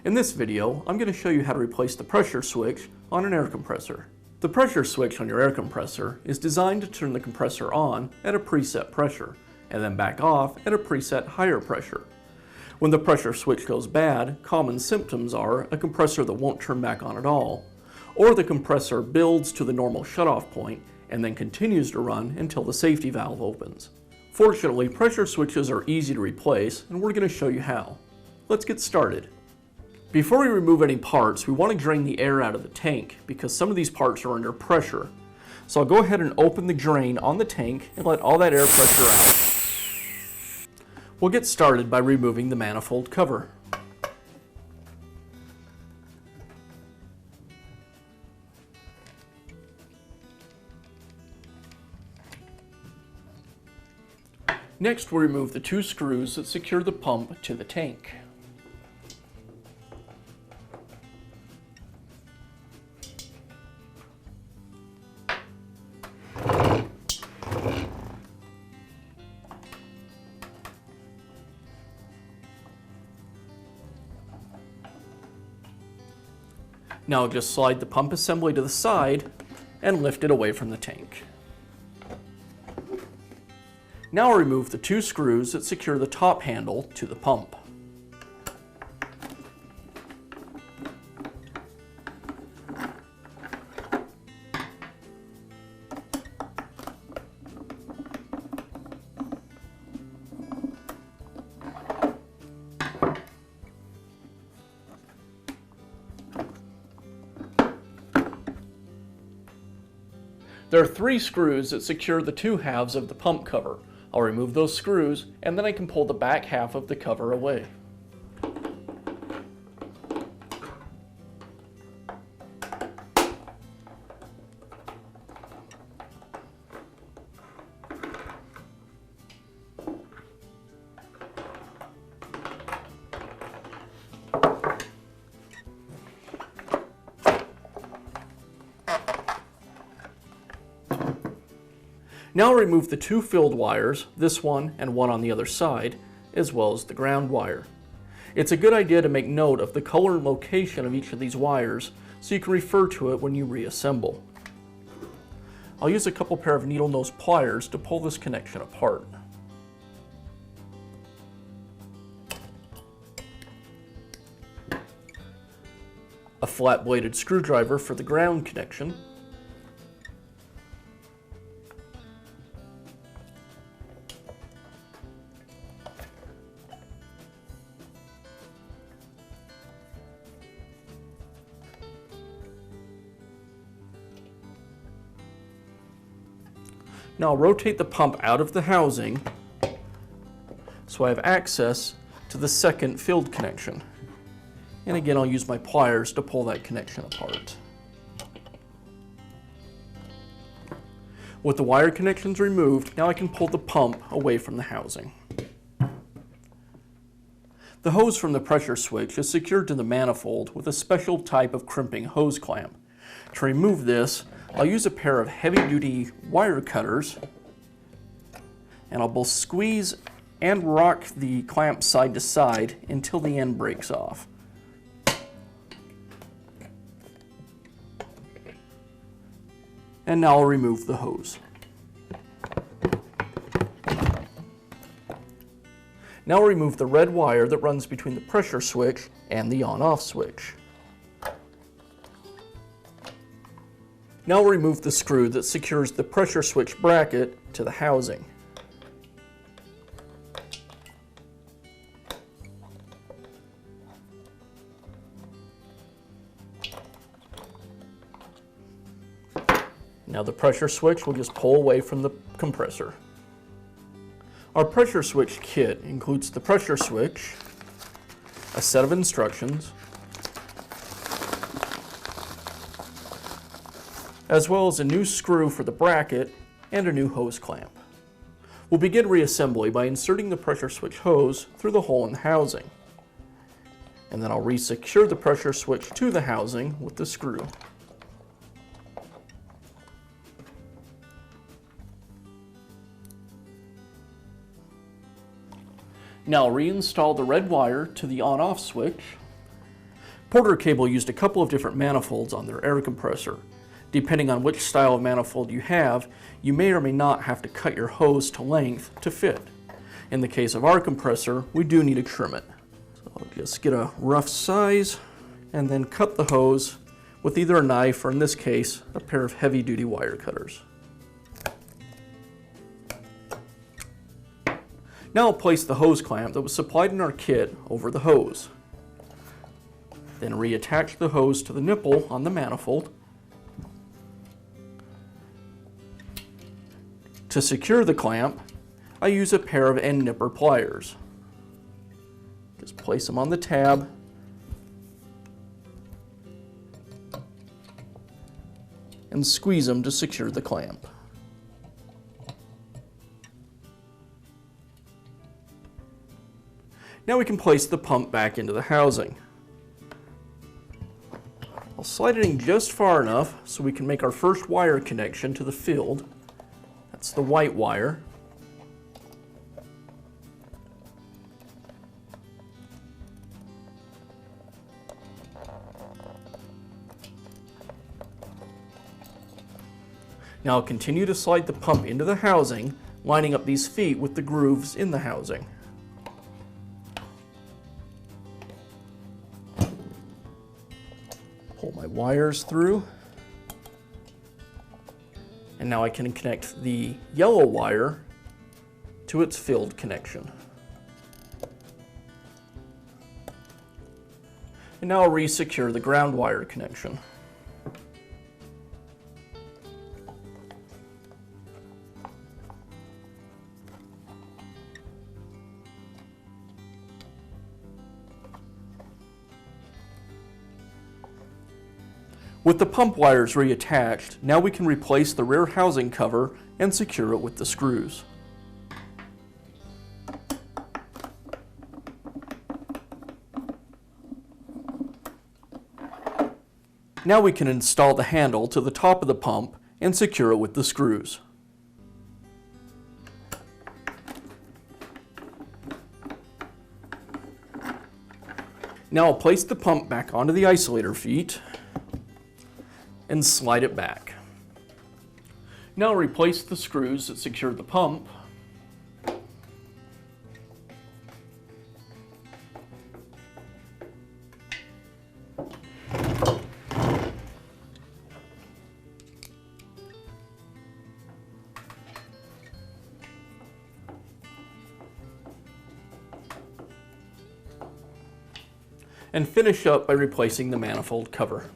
In this video, I'm going to show you how to replace the pressure switch on an air compressor. The pressure switch on your air compressor is designed to turn the compressor on at a preset pressure, and then back off at a preset higher pressure. When the pressure switch goes bad, common symptoms are a compressor that won't turn back on at all, or the compressor builds to the normal shutoff point and then continues to run until the safety valve opens. Fortunately, pressure switches are easy to replace, and we're going to show you how. Let's get started. Before we remove any parts, we want to drain the air out of the tank because some of these parts are under pressure. So I'll go ahead and open the drain on the tank and let all that air pressure out. We'll get started by removing the manifold cover. Next, we'll remove the two screws that secure the pump to the tank. Now I'll just slide the pump assembly to the side and lift it away from the tank. Now I'll remove the two screws that secure the top handle to the pump. There are three screws that secure the two halves of the pump cover. I'll remove those screws and then I can pull the back half of the cover away. Now I'll remove the two filled wires, this one and one on the other side, as well as the ground wire. It's a good idea to make note of the color and location of each of these wires so you can refer to it when you reassemble. I'll use a couple pair of needle nose pliers to pull this connection apart. A flat bladed screwdriver for the ground connection. Now I'll rotate the pump out of the housing so I have access to the second filled connection. And again, I'll use my pliers to pull that connection apart. With the wire connections removed, now I can pull the pump away from the housing. The hose from the pressure switch is secured to the manifold with a special type of crimping hose clamp. To remove this, I'll use a pair of heavy-duty wire cutters, and I'll both squeeze and rock the clamp side to side until the end breaks off. And now I'll remove the hose. Now I'll remove the red wire that runs between the pressure switch and the on-off switch. Now we'll remove the screw that secures the pressure switch bracket to the housing. Now the pressure switch will just pull away from the compressor. Our pressure switch kit includes the pressure switch, a set of instructions, as well as a new screw for the bracket and a new hose clamp. We'll begin reassembly by inserting the pressure switch hose through the hole in the housing. And then I'll resecure the pressure switch to the housing with the screw. Now reinstall the red wire to the on-off switch. Porter Cable used a couple of different manifolds on their air compressor. Depending on which style of manifold you have, you may or may not have to cut your hose to length to fit. In the case of our compressor, we do need to trim it. So I'll just get a rough size and then cut the hose with either a knife or, in this case, a pair of heavy-duty wire cutters. Now I'll place the hose clamp that was supplied in our kit over the hose. Then reattach the hose to the nipple on the manifold. To secure the clamp, I use a pair of end nipper pliers. Just place them on the tab and squeeze them to secure the clamp. Now we can place the pump back into the housing. I'll slide it in just far enough so we can make our first wire connection to the field. That's the white wire. Now I'll continue to slide the pump into the housing, lining up these feet with the grooves in the housing. Pull my wires through. And now I can connect the yellow wire to its filled connection. And now I'll re-secure the ground wire connection. With the pump wires reattached, now we can replace the rear housing cover and secure it with the screws. Now we can install the handle to the top of the pump and secure it with the screws. Now I'll place the pump back onto the isolator feet and slide it back. Now replace the screws that secure the pump. And finish up by replacing the manifold cover.